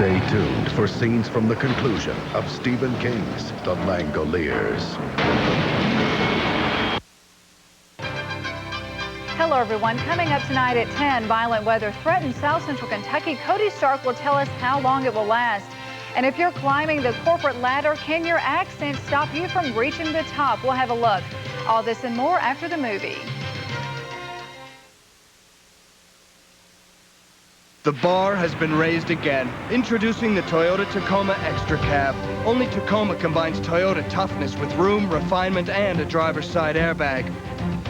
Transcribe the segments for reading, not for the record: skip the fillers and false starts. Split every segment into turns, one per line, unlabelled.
Stay tuned for scenes from the conclusion of Stephen King's The Langoliers.
Hello, everyone. Coming up tonight at 10, violent weather threatens South Central Kentucky. Cody Stark will tell us how long it will last. And if you're climbing the corporate ladder, can your accent stop you from reaching the top? We'll have a look. All this and more after the movie.
The bar has been raised again. Introducing the Toyota Tacoma Extra Cab. Only Tacoma combines Toyota toughness with room, refinement, and a driver's side airbag.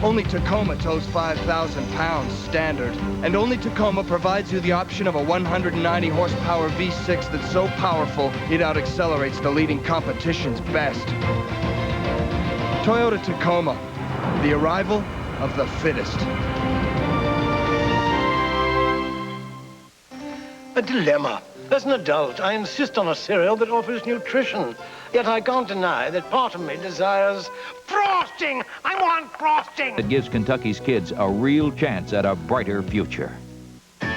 Only Tacoma tows 5,000 pounds standard. And only Tacoma provides you the option of a 190 horsepower V6 that's so powerful it out-accelerates the leading competition's best. Toyota Tacoma, the arrival of the fittest.
A dilemma. As an adult, I insist on a cereal that offers nutrition. Yet I can't deny that part of me desires frosting. I want frosting.
It gives Kentucky's kids a real chance at a brighter future.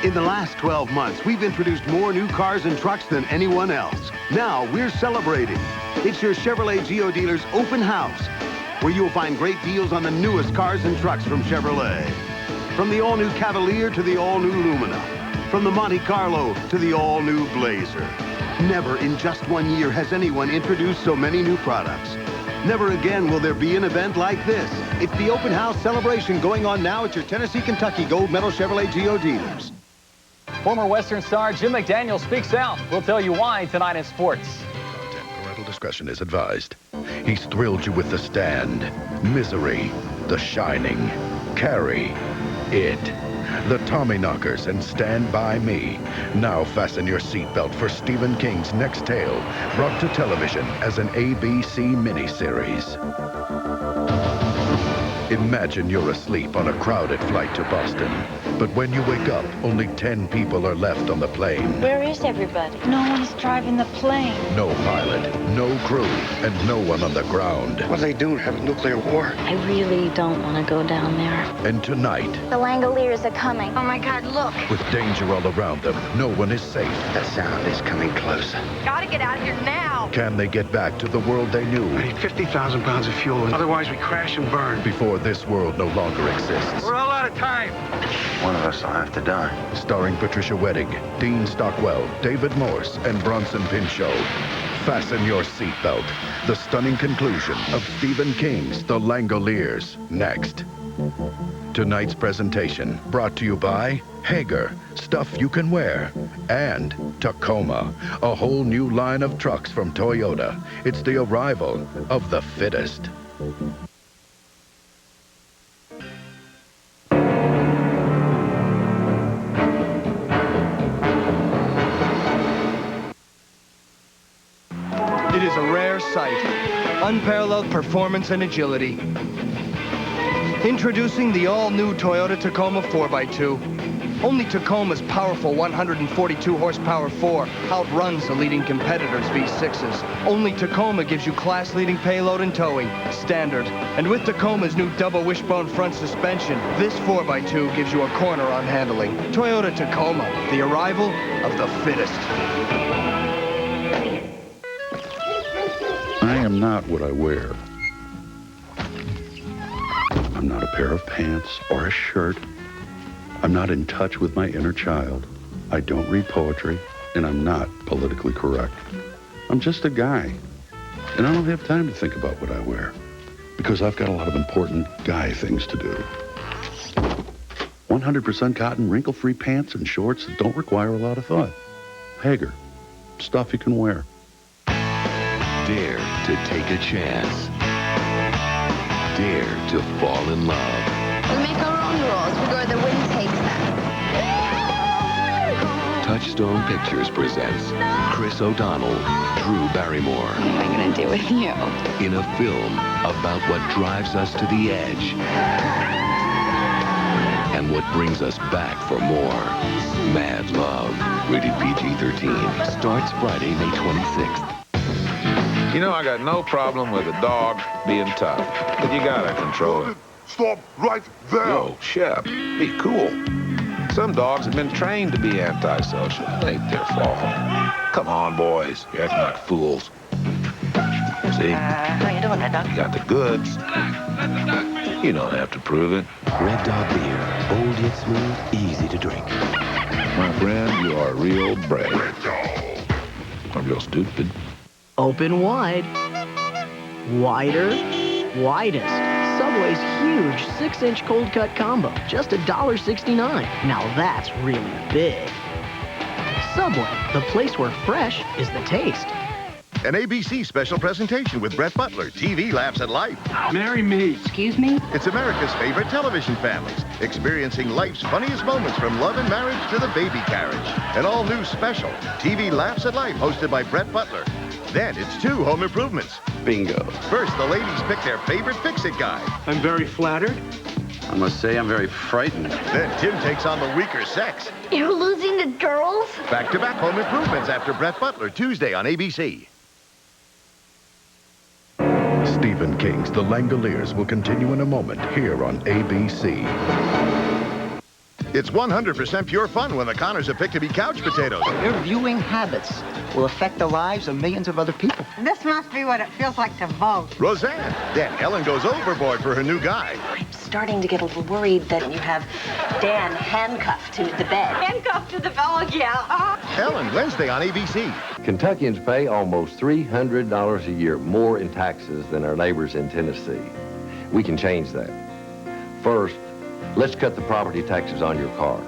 In the last 12 months, we've introduced more new cars and trucks than anyone else. Now we're celebrating. It's your Chevrolet Geo Dealers Open House, where you'll find great deals on the newest cars and trucks from Chevrolet. From the all-new Cavalier to the all-new Lumina. From the Monte Carlo to the all-new Blazer. Never in just 1 year has anyone introduced so many new products. Never again will there be an event like this. It's the Open House celebration going on now at your Tennessee, Kentucky Gold Medal Chevrolet Geo Dealers.
Former Western star Jim McDaniel speaks out. We'll tell you why tonight in sports.
Content parental discretion is advised. He's thrilled you with The Stand, Misery, The Shining, Carrie, It, The Tommyknockers, and Stand By Me. Now fasten your seatbelt for Stephen King's next tale, brought to television as an ABC miniseries. Imagine you're asleep on a crowded flight to Boston. But when you wake up, only 10 people are left on the plane.
Where is everybody? No one's driving the plane.
No pilot, no crew, and no one on the ground.
What do they do? Have a nuclear war?
I really don't want to go down there.
And tonight,
The Langoliers are coming. Oh my God, look.
with danger all around them, no one is safe.
That sound is coming closer.
Gotta get out of here now.
Can they get back to the world they knew
I need 50,000 pounds of fuel. Otherwise, we crash and burn.
before this world no longer exists?
We're all out of time. One of us will have to die.
Starring Patricia Weddick, Dean Stockwell, David Morse, and Bronson Pinchot. Fasten your seatbelt. The stunning conclusion of Stephen King's The Langoliers, next. Tonight's presentation brought to you by Hager, stuff you can wear, and Tacoma, a whole new line of trucks from Toyota. It's the arrival of the fittest.
It is a rare sight. Unparalleled performance and agility. Introducing the all-new Toyota Tacoma 4x2. Only Tacoma's powerful 142 horsepower 4 outruns the leading competitors' V6s. Only Tacoma gives you class-leading payload and towing, standard. And with Tacoma's new double wishbone front suspension, this 4x2 gives you a corner on handling. Toyota Tacoma, the arrival of the fittest.
I am not what I wear. I'm not a pair of pants or a shirt. I'm not in touch with my inner child. I don't read poetry, and I'm not politically correct. I'm just a guy, and I don't have time to think about what I wear because I've got a lot of important guy things to do. 100% cotton, wrinkle-free pants and shorts that don't require a lot of thought. Hager, stuff you can wear.
Dare to take a chance. Dare to fall in love.
We make our own rules. We go where the wind takes us.
Touchstone Pictures presents Chris O'Donnell, Drew Barrymore.
What am I going to do with you?
In a film about what drives us to the edge and what brings us back for more. Mad Love, rated PG-13, starts Friday, May 26th.
You know, I got no problem with a dog being tough, but you gotta control it.
Stop right there!
Yo, Shep, be cool. Some dogs have been trained to be antisocial. It ain't their fault. Come on, boys. You're acting like fools. See?
How you doing there, Doc?
You got the goods. You don't have to prove it.
Red Dog beer. Bold yet smooth, easy to drink.
My friend, you are real brave. Or real stupid.
Open wide. Wider. Widest. Subway's huge 6-inch cold cut combo. Just $1.69. Now that's really big. Subway, the place where fresh is the taste.
An ABC special presentation with Brett Butler, TV Laughs at Life.
Marry me.
Excuse me?
It's America's favorite television families, experiencing life's funniest moments from love and marriage to the baby carriage. An all-new special, TV Laughs at Life, hosted by Brett Butler. Then it's 2 home improvements.
Bingo.
First, the ladies pick their favorite fix-it guy.
I'm very flattered.
I must say I'm very frightened.
Then Tim takes on the weaker sex.
You're losing the girls?
Back-to-back home improvements after Brett Butler, Tuesday on ABC. Stephen King's The Langoliers will continue in a moment here on ABC. It's 100% pure fun when the Connors are picked to be couch potatoes.
Your viewing habits will affect the lives of millions of other people.
This must be what it feels like to vote.
Roseanne. Then Ellen goes overboard for her new guy.
I'm starting to get a little worried that you have Dan handcuffed to the bed.
Handcuffed to the bed, yeah.
Ellen, Wednesday on ABC.
Kentuckians pay almost $300 a year more in taxes than our neighbors in Tennessee. We can change that. First, let's cut the property taxes on your car.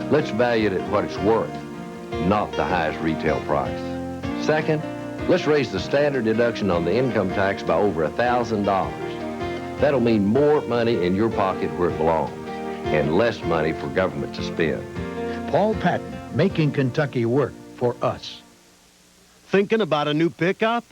Let's value it at what it's worth, not the highest retail price. Second, let's raise the standard deduction on the income tax by over $1,000. That'll mean more money in your pocket where it belongs, and less money for government to spend.
Paul Patton, making Kentucky work for us.
Thinking about a new pickup?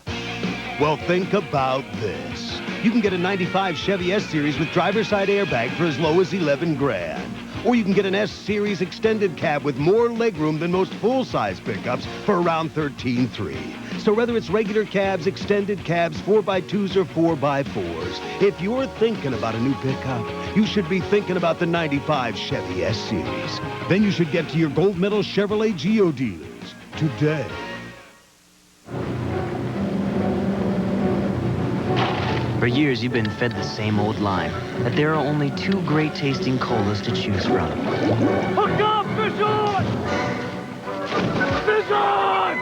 Well, think about this. You can get a 95 Chevy S-Series with driver's side airbag for as low as $11,000. Or you can get an S-Series extended cab with more legroom than most full-size pickups for around $13,300. So whether it's regular cabs, extended cabs, 4x2s or 4x4s, if you're thinking about a new pickup, you should be thinking about the 95 Chevy S-Series. Then you should get to your gold medal Chevrolet Geo dealers today.
For years, you've been fed the same old line, that there are only 2 great-tasting colas to choose from.
Hook up! Fish on! Fish on!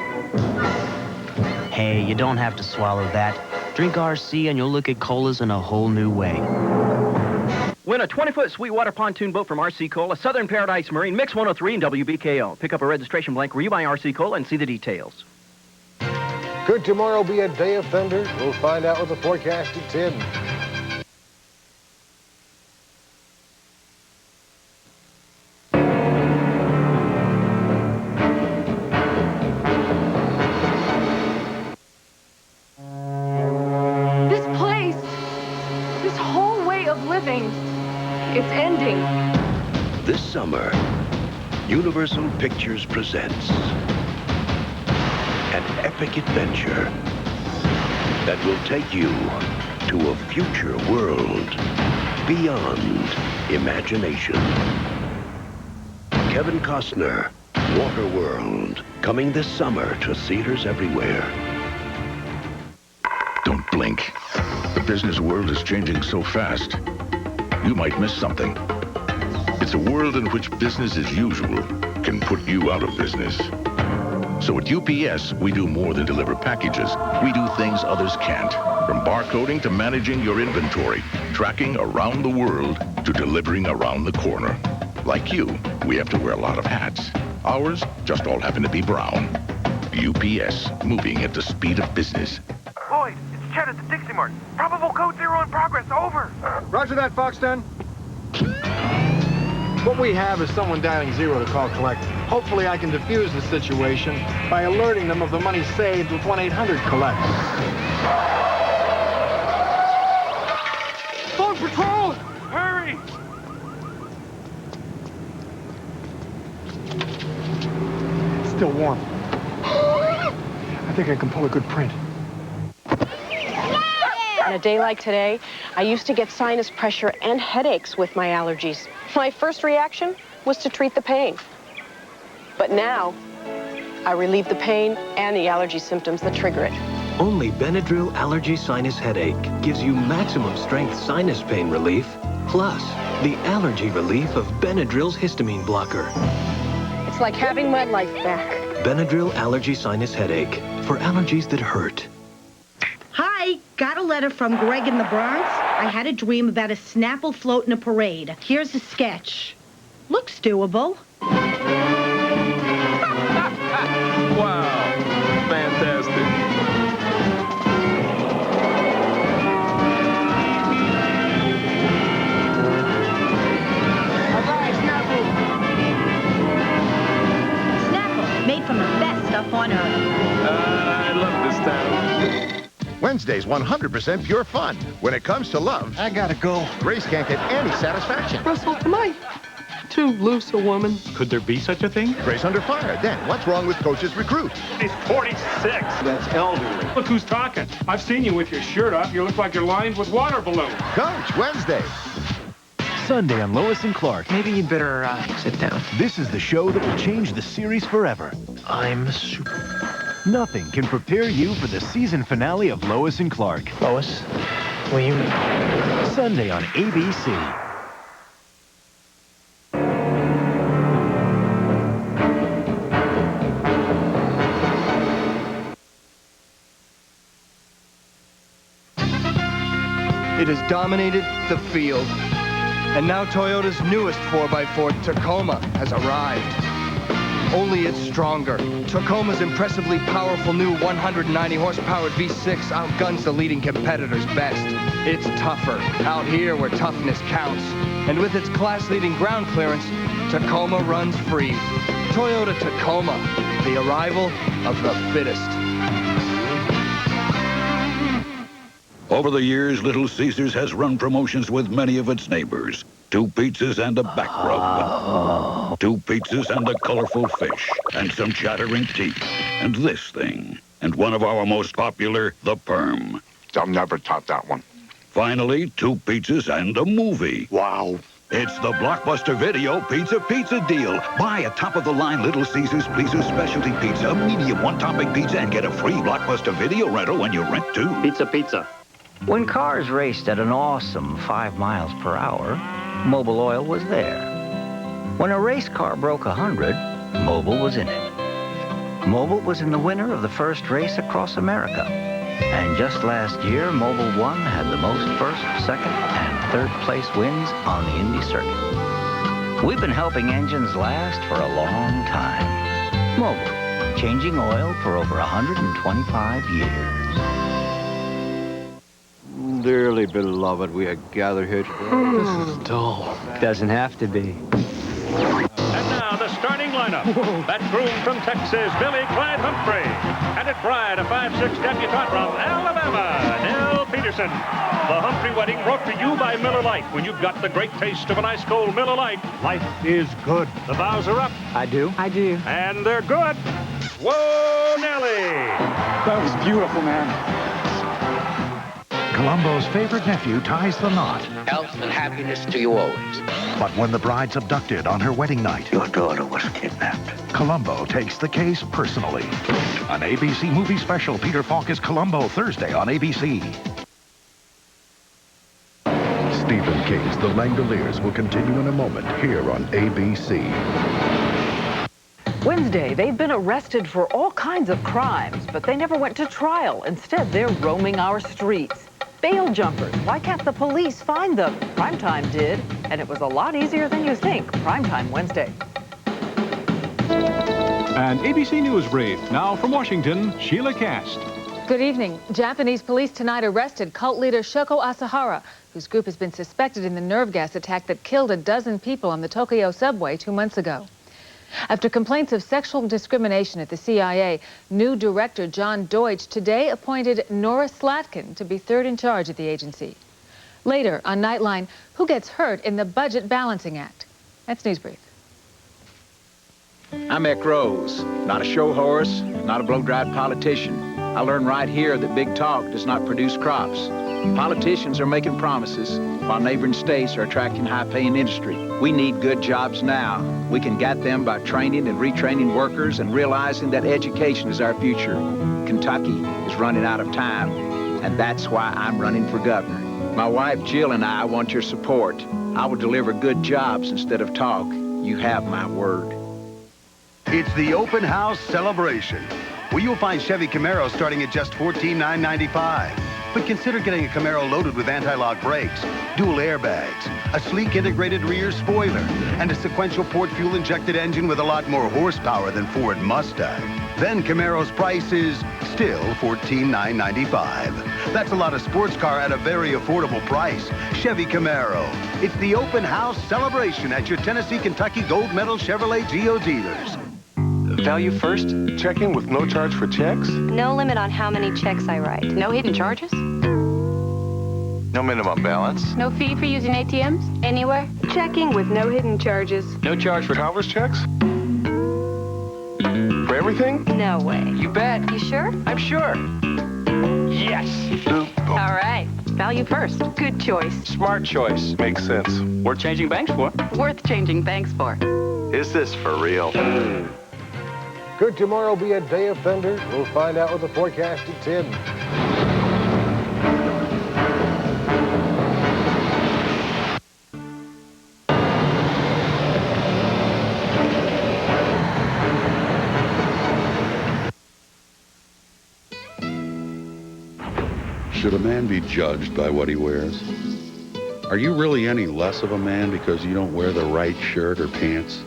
Hey, you don't have to swallow that. Drink RC and you'll look at colas in a whole new way.
Win a 20-foot Sweetwater pontoon boat from RC Cola, Southern Paradise Marine, Mix 103 and WBKO. Pick up a registration blank where you buy RC Cola and see the details.
Could tomorrow be a day of thunder? We'll find out with the forecast at 10.
This place, this whole way of living, it's ending.
This summer, Universal Pictures presents an epic adventure that will take you to a future world beyond imagination. Kevin Costner, Waterworld, coming this summer to theaters everywhere.
Don't blink. The business world is changing so fast. You might miss something. It's a world in which business as usual can put you out of business. So at UPS, we do more than deliver packages. We do things others can't. From barcoding to managing your inventory, tracking around the world to delivering around the corner. Like you, we have to wear a lot of hats. Ours just all happen to be brown. UPS, moving at the speed of business.
Boyd, it's Chet at the Dixie Mart. Probable code 0 in progress, over.
Roger that, Fox 10. What we have is someone dialing 0 to call collect. Hopefully I can defuse the situation by alerting them of the money saved with 1-800-COLLECT.
Phone patrol! Hurry!
It's still warm. I think I can pull a good print.
On a day like today, I used to get sinus pressure and headaches with my allergies. My first reaction?
was to treat the pain. But now, I relieve the pain and the allergy symptoms that trigger it.
Only Benadryl Allergy Sinus Headache gives you maximum strength sinus pain relief, plus the allergy relief of Benadryl's histamine blocker.
It's like having my life back.
Benadryl Allergy Sinus Headache, for allergies that hurt.
Hi, got a letter from Greg in the Bronx. I had a dream about a Snapple float in a parade. Here's a sketch. Looks doable.
Wow, fantastic.
All right, Snapple. Snapple, made from the best stuff on earth.
I love this town.
Wednesday's 100% pure fun. When it comes to love,
I gotta go.
Grace can't get any satisfaction.
Russell, am I too loose a woman?
Could there be such a thing?
Grace under fire. Then, what's wrong with Coach's recruit?
He's 46.
That's elderly.
Look who's talking. I've seen you with your shirt off. You look like you're lined with water balloons.
Coach, Wednesday.
Sunday on Lois and Clark.
Maybe you'd better sit down.
This is the show that will change the series forever.
I'm super.
Nothing can prepare you for the season finale of Lois and Clark.
Lois, will you...
Sunday on ABC.
It has dominated the field. And now Toyota's newest 4x4 Tacoma has arrived. Only it's stronger. Tacoma's impressively powerful new 190 horsepower V6 outguns the leading competitor's best. It's tougher, out here where toughness counts. And with its class-leading ground clearance, Tacoma runs free. Toyota Tacoma, the arrival of the fittest.
Over the years, Little Caesars has run promotions with many of its neighbors. 2 pizzas and a back rub. 2 pizzas and a colorful fish. And some chattering teeth. And this thing. And one of our most popular, the Perm.
I'll never top that one.
Finally, 2 pizzas and a movie.
Wow.
It's the Blockbuster Video Pizza deal. Buy a top-of-the-line Little Caesars Pleaser specialty pizza, a medium one-topping pizza, and get a free Blockbuster Video rental when you rent 2.
Pizza.
When cars raced at an awesome 5 miles per hour, Mobil Oil was there. When a race car broke 100, Mobil was in it. Mobil was in the winner of the first race across America. And just last year, Mobil 1 had the most first, second, and third place wins on the Indy circuit. We've been helping engines last for a long time. Mobil, changing oil for over 125 years.
Dearly beloved, we are gathered here today.
This is dull.
Doesn't have to be.
And now the starting lineup. That groom from Texas, Billy Clyde Humphrey. And at Bride, a 5'6" debutante from Alabama, Nell Peterson. The Humphrey wedding brought to you by Miller Lite. When you've got the great taste of an ice cold Miller Lite, life is good. The vows are up.
I do.
And they're good. Whoa, Nellie.
That was beautiful, man.
Columbo's favorite nephew ties the knot.
Health and happiness to you always.
But when the bride's abducted on her wedding night,
Your daughter was kidnapped.
Columbo takes the case personally. An ABC movie special, Peter Falk is Columbo, Thursday on ABC.
Stephen King's The Langoliers will continue in a moment here on ABC.
Wednesday, they've been arrested for all kinds of crimes, but they never went to trial. Instead, they're roaming our streets. Bail jumpers. Why can't the police find them? Primetime did, and it was a lot easier than you think. Primetime Wednesday.
An ABC News brief. Now from Washington, Sheila Cast.
Good evening. Japanese police tonight arrested cult leader Shoko Asahara, whose group has been suspected in the nerve gas attack that killed a dozen people on the Tokyo subway 2 months ago. After complaints of sexual discrimination at the CIA, new director John Deutsch today appointed Nora Slatkin to be third in charge at the agency. Later on Nightline, who gets hurt in the Budget Balancing Act? That's News Brief.
I'm Eck Rose, not a show horse, not a blow-dried politician. I learned right here that big talk does not produce crops.
Politicians are making promises, while neighboring states are attracting high-paying industry. We need good jobs now. We can get them by training and retraining workers and realizing that education is our future. Kentucky is running out of time, and that's why I'm running for governor. My wife, Jill, and I want your support. I will deliver good jobs instead of talk. You have my word.
It's the open house celebration, where you'll find Chevy Camaros starting at just $14,995. But consider getting a Camaro loaded with anti-lock brakes, dual airbags, a sleek integrated rear spoiler, and a sequential port fuel-injected engine with a lot more horsepower than Ford Mustang. Then Camaro's price is still $14,995. That's a lot of sports car at a very affordable price. Chevy Camaro. It's the open house celebration at your Tennessee, Kentucky Gold Medal Chevrolet Geo dealers.
Value first, checking with no charge for checks.
No limit on how many checks I write.
No hidden charges?
No minimum balance.
No fee for using ATMs? Anywhere?
Checking with no hidden charges.
No charge for traveler's checks. For everything?
No way.
You bet.
You sure?
I'm sure. Yes.
All right. Value first. Good choice.
Smart choice. Makes sense.
Worth changing banks for.
Worth changing banks for.
Is this for real?
Could tomorrow be a day of thunder? We'll find out with the forecast at 10.
Should a man be judged by what he wears? Are you really any less of a man because you don't wear the right shirt or pants?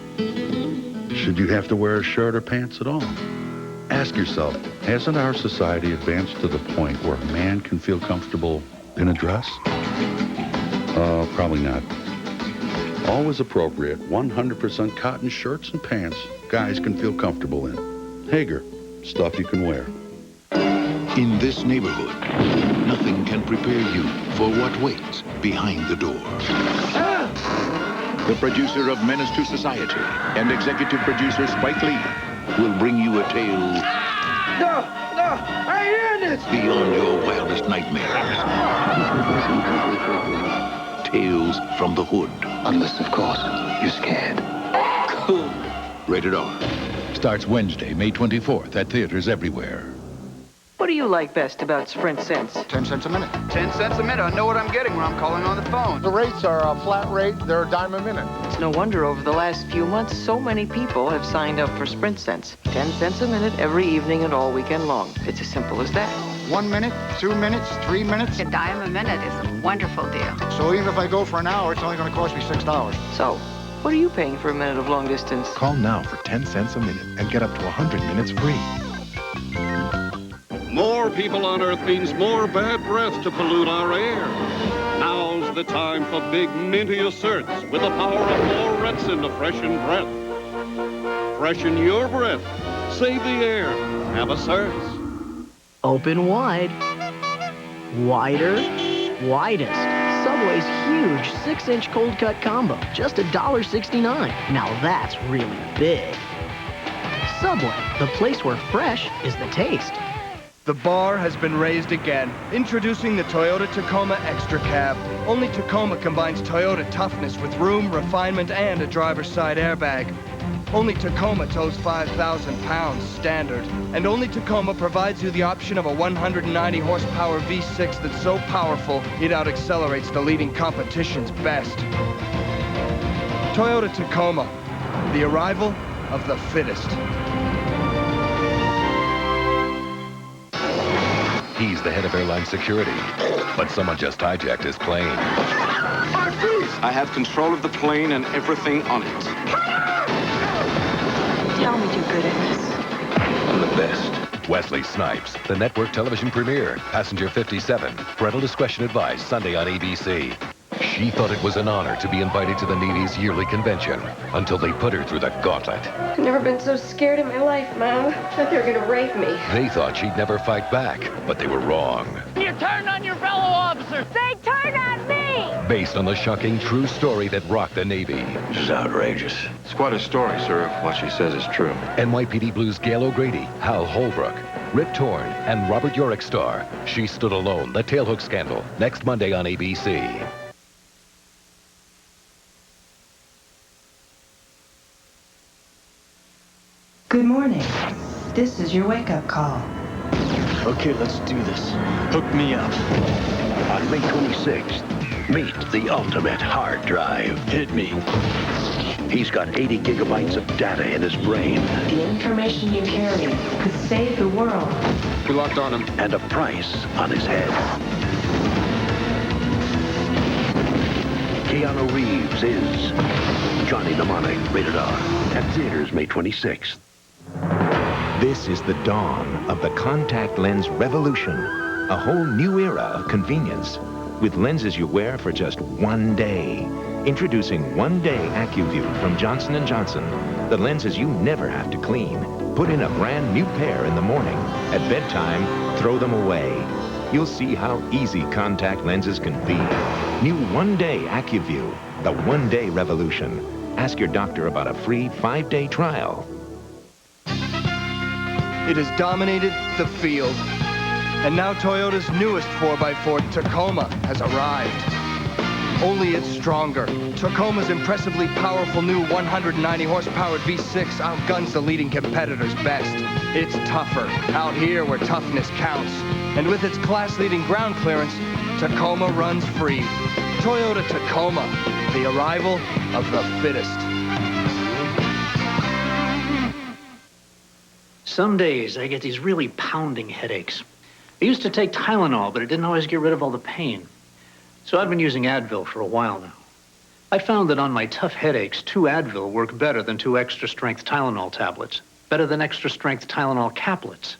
Should you have to wear a shirt or pants at all? Ask yourself, hasn't our society advanced to the point where a man can feel comfortable in a dress? Probably not. Always appropriate, 100% cotton shirts and pants guys can feel comfortable in. Hager, stuff you can wear.
In this neighborhood, nothing can prepare you for what waits behind the door. The producer of Menace to Society and executive producer Spike Lee will bring you a tale
No, I ain't hearing this.
beyond your wildest nightmares. Tales from the hood. Unless, of course, you're scared. Cool. Rated R. Starts Wednesday, May 24th at theaters everywhere.
What do you like best about Sprint Cents?
10 cents a minute.
10 cents a minute. I know what I'm getting when I'm calling on the phone.
The rates are a flat rate. They're a dime a minute.
It's no wonder over the last few months so many people have signed up for Sprint Cents. 10 cents a minute every evening and all weekend long. It's as simple as that.
1 minute, 2 minutes, 3 minutes.
A dime a minute is a wonderful deal.
So even if I go for an hour, it's only going to cost me $6.
So, what are you paying for a minute of long distance?
Call now for 10 cents a minute and get up to 100 minutes free.
More people on Earth means more bad breath to pollute our air. Now's the time for big minty asserts with the power of more Retsin to freshen breath. Freshen your breath. Save the air. Have a certs.
Open wide. Wider. Widest. Subway's huge 6-inch cold cut combo. Just $1.69. Now that's really big. Subway, the place where fresh is the taste.
The bar has been raised again. Introducing the Toyota Tacoma Extra Cab. Only Tacoma combines Toyota toughness with room, refinement, and a driver's side airbag. Only Tacoma tows 5,000 pounds standard. And only Tacoma provides you the option of a 190 horsepower V6 that's so powerful it out-accelerates the leading competition's best. Toyota Tacoma, the arrival of the fittest.
He's the head of airline security, but someone just hijacked his plane.
I have control of the plane and everything on it.
Tell me you're good at this.
I'm the best. Wesley Snipes, the network television premiere, Passenger 57. Parental discretion advised, Sunday on ABC. She thought it was an honor to be invited to the 90's yearly convention until they put her through the gauntlet.
I've never been so scared in my life, Mom. I thought they were gonna rape me.
They thought she'd never fight back, but they were wrong.
You turned on your fellow officers. They turned on me.
Based on the shocking true story that rocked the Navy.
This is outrageous. It's quite a story, sir, if what she says is true.
NYPD Blues' Gail O'Grady, Hal Holbrook. Rip Torn and Robert Urich star She Stood Alone, the tailhook scandal, next Monday on ABC.
Good morning. This is your wake-up call.
Okay, let's do this. Hook me up.
On May 26th, meet the ultimate hard drive.
Hit me.
He's got 80 gigabytes of data in his brain.
The information you carry could save the world.
We locked on him. And a price on his head. Keanu Reeves is Johnny Mnemonic, rated R. At theaters May 26th.
This is the dawn of the contact lens revolution. A whole new era of convenience. With lenses you wear for just one day. Introducing One Day AccuView from Johnson & Johnson. The lenses you never have to clean. Put in a brand new pair in the morning. At bedtime, throw them away. You'll see how easy contact lenses can be. New One Day AccuView. The One Day revolution. Ask your doctor about a free 5-day trial.
It has dominated the field. And now Toyota's newest 4x4 Tacoma has arrived. Only it's stronger. Tacoma's impressively powerful new 190 horsepower V6 outguns the leading competitor's best. It's tougher, out here where toughness counts. And with its class-leading ground clearance, Tacoma runs free. Toyota Tacoma, the arrival of the fittest.
Some days I get these really pounding headaches. I used to take Tylenol, but it didn't always get rid of all the pain. So I've been using Advil for a while now. I found that on my tough headaches, 2 Advil work better than 2 extra-strength Tylenol tablets, better than extra-strength Tylenol caplets,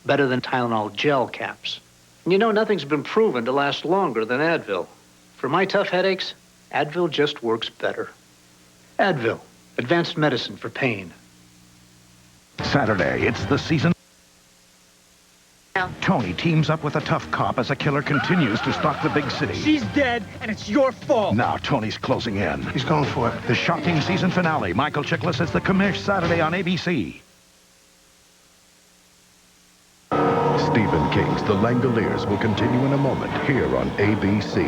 better than Tylenol gel caps. And you know, nothing's been proven to last longer than Advil. For my tough headaches, Advil just works better. Advil, advanced medicine for pain.
Saturday, it's the season. Tony teams up with a tough cop as a killer continues to stalk the big city.
She's dead, and it's your fault.
Now Tony's closing in.
He's going for it.
The shocking season finale. Michael Chiklis is the commish Saturday on ABC. Stephen King's The Langoliers will continue in a moment here on ABC.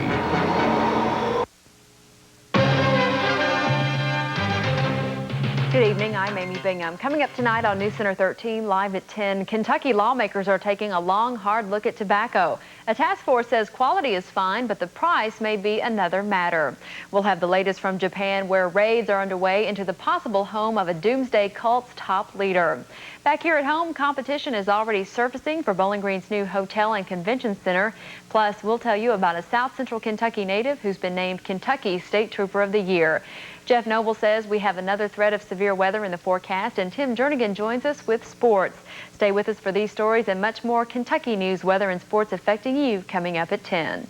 Good evening, I'm Amy Bingham. Coming up tonight on News Center 13, live at 10, Kentucky lawmakers are taking a long, hard look at tobacco. A task force says quality is fine, but the price may be another matter. We'll have the latest from Japan, where raids are underway into the possible home of a doomsday cult's top leader. Back here at home, competition is already surfacing for Bowling Green's new hotel and convention center. Plus, we'll tell you about a South Central Kentucky native who's been named Kentucky State Trooper of the Year. Jeff Noble says we have another threat of severe weather in the forecast, and Tim Jernigan joins us with sports. Stay with us for these stories and much more Kentucky news, weather, and sports affecting you coming up at 10.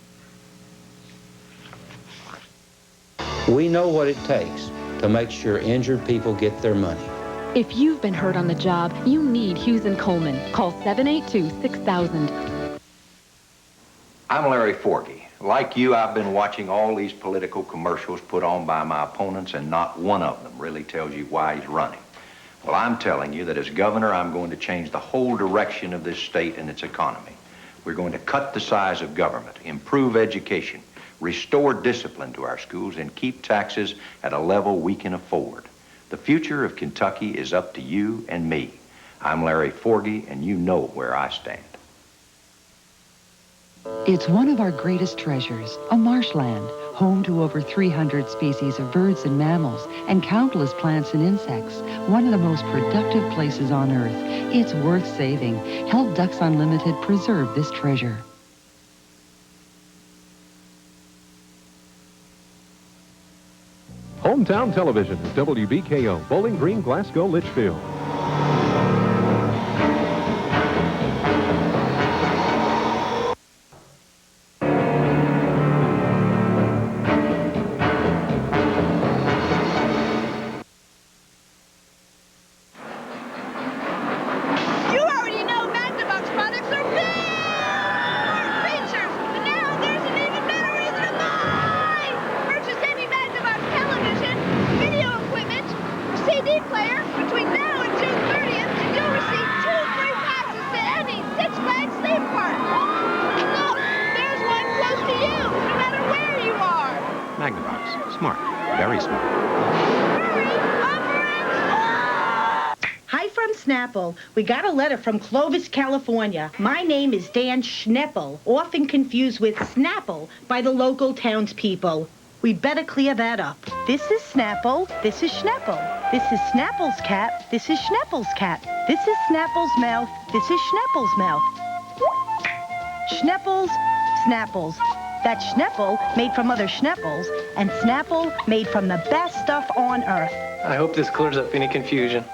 We know what it takes to make sure injured people get their money.
If you've been hurt on the job, you need Hughes & Coleman. Call 782-6000.
I'm Larry Forgy. Like you, I've been watching all these political commercials put on by my opponents, and not one of them really tells you why he's running. Well, I'm telling you that as governor, I'm going to change the whole direction of this state and its economy. We're going to cut the size of government, improve education, restore discipline to our schools, and keep taxes at a level we can afford. The future of Kentucky is up to you and me. I'm Larry Forgy, and you know where I stand.
It's one of our greatest treasures, a marshland, home to over 300 species of birds and mammals, and countless plants and insects. One of the most productive places on Earth. It's worth saving. Help Ducks Unlimited preserve this treasure.
Hometown Television is WBKO, Bowling Green, Glasgow, Litchfield.
CD player between now and
Schneppel. We got a letter from Clovis, California. My name is Dan Schneppel, often confused with Snapple by the local townspeople. We'd better clear that up. This is Snapple. This is Schneppel. This is Snapple's cat. This is Schneppel's cat. This is Snapple's mouth. This is Schneppel's mouth. Schneppels, Snapples. That's Schneppel made from other Schneppels, and Snapple made from the best stuff on earth.
I hope this clears up any confusion.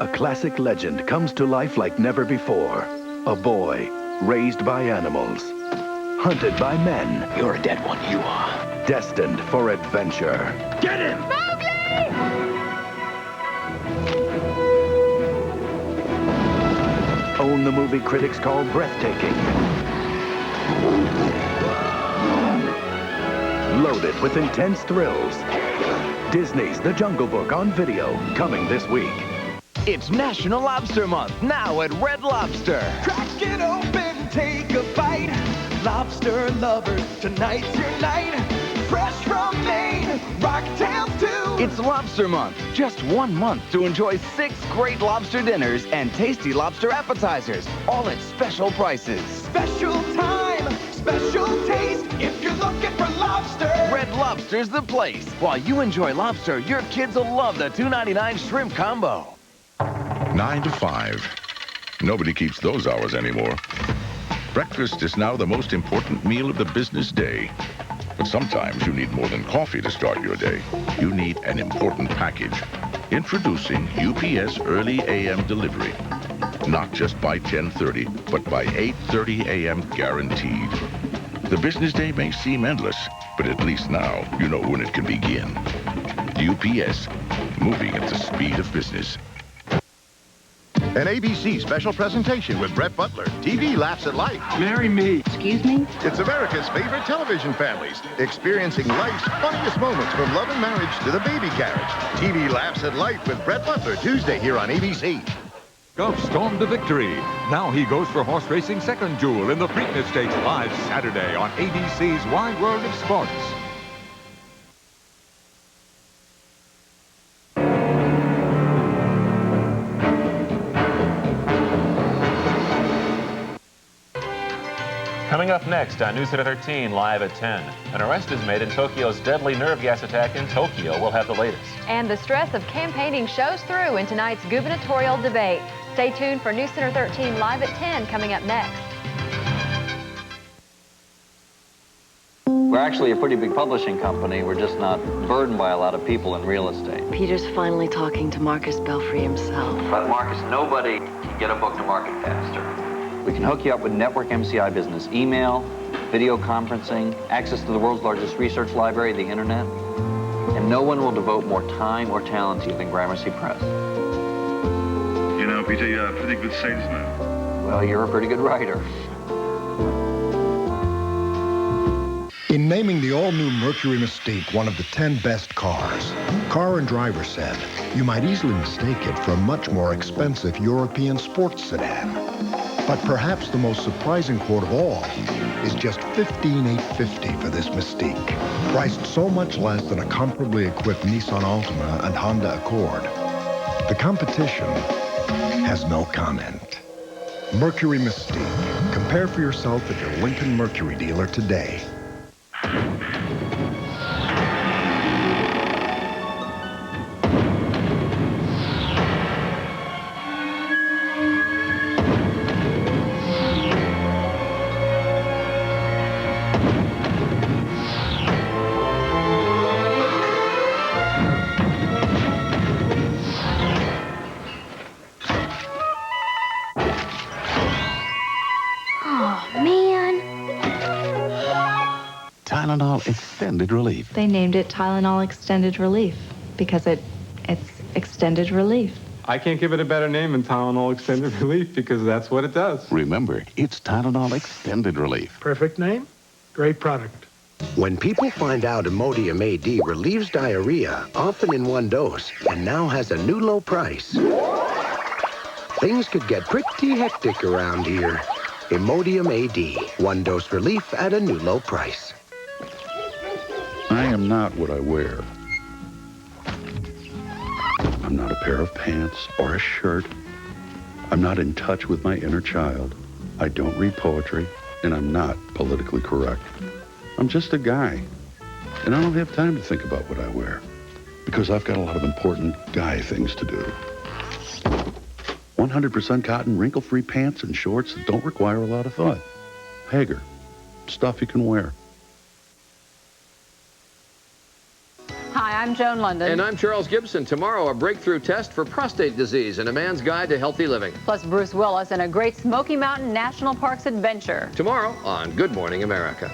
A classic legend comes to life like never before. A boy raised by animals, hunted by men.
You're a dead one, you are.
Destined for adventure.
Get him!
Own the movie critics call breathtaking. Loaded with intense thrills. Disney's The Jungle Book on video, coming this week.
It's National Lobster Month, now at Red Lobster.
Crack it open, take a bite. Lobster lovers, tonight's your night. Fresh from Maine, Rocktails too.
It's Lobster Month, just 1 month to enjoy 6 great lobster dinners and tasty lobster appetizers, all at special prices.
Special time, special taste, if you're looking for lobster.
Red Lobster's the place. While you enjoy lobster, your kids will love the $2.99 shrimp combo.
9 to 5. Nobody keeps those hours anymore. Breakfast is now the most important meal of the business day. But sometimes you need more than coffee to start your day. You need an important package. Introducing UPS Early AM Delivery. Not just by 10:30, but by 8:30 a.m. guaranteed. The business day may seem endless, but at least now you know when it can begin. UPS, moving at the speed of business.
An ABC special presentation with Brett Butler. TV laughs at life.
Marry me.
Excuse me? It's America's favorite television families, experiencing life's funniest moments from love and marriage to the baby carriage. TV laughs at life with Brett Butler, Tuesday here on ABC.
Golf stormed to victory. Now he goes for horse racing's second jewel in the Preakness Stakes live Saturday on ABC's Wide World of Sports.
Coming up next on News Center 13, live at 10. An arrest is made in Tokyo's deadly nerve gas attack in Tokyo. We'll have the latest.
And the stress of campaigning shows through in tonight's gubernatorial debate. Stay tuned for News Center 13, live at 10, coming up next.
We're actually a pretty big publishing company. We're just not burdened by a lot of people in real estate.
Peter's finally talking to Marcus Belfry himself.
But Marcus, nobody can get a book to market faster. We can hook you up with network MCI business email, video conferencing, access to the world's largest research library, the internet. And no one will devote more time or talent to you than Gramercy Press.
You know, Peter, you're a pretty good salesman.
Well, you're a pretty good writer.
In naming the all-new Mercury Mystique one of the 10 best cars, Car and Driver said you might easily mistake it for a much more expensive European sports sedan. But perhaps the most surprising quote of all is just $15,850 for this Mystique, priced so much less than a comparably equipped Nissan Altima and Honda Accord. The competition has no comment. Mercury Mystique. Compare for yourself at your Lincoln Mercury dealer today.
Tylenol Extended Relief.
They named it Tylenol Extended Relief because it's extended relief.
I can't give it a better name than Tylenol Extended Relief because that's what it does.
Remember, it's Tylenol Extended Relief.
Perfect name, great product.
When people find out Imodium AD relieves diarrhea, often in one dose, and now has a new low price, things could get pretty hectic around here. Imodium AD, one dose relief at a new low price.
I am not what I wear. I'm not a pair of pants or a shirt.
I'm not in touch with my inner child. I don't read poetry, and I'm not politically correct. I'm just a guy, and I don't have time to think about what I wear because I've got a lot of important guy things to do. 100% cotton, wrinkle-free pants and shorts that don't require a lot of thought. Hager, stuff you can wear.
Hi, I'm Joan London.
And I'm Charles Gibson. Tomorrow, a breakthrough test for prostate disease and a man's guide to healthy living.
Plus Bruce Willis and a great Smoky Mountain National Parks adventure.
Tomorrow on Good Morning America.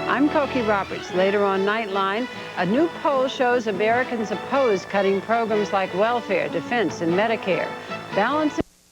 I'm Cokie Roberts. Later on Nightline, a new poll shows Americans oppose cutting programs like welfare, defense, and Medicare. Balancing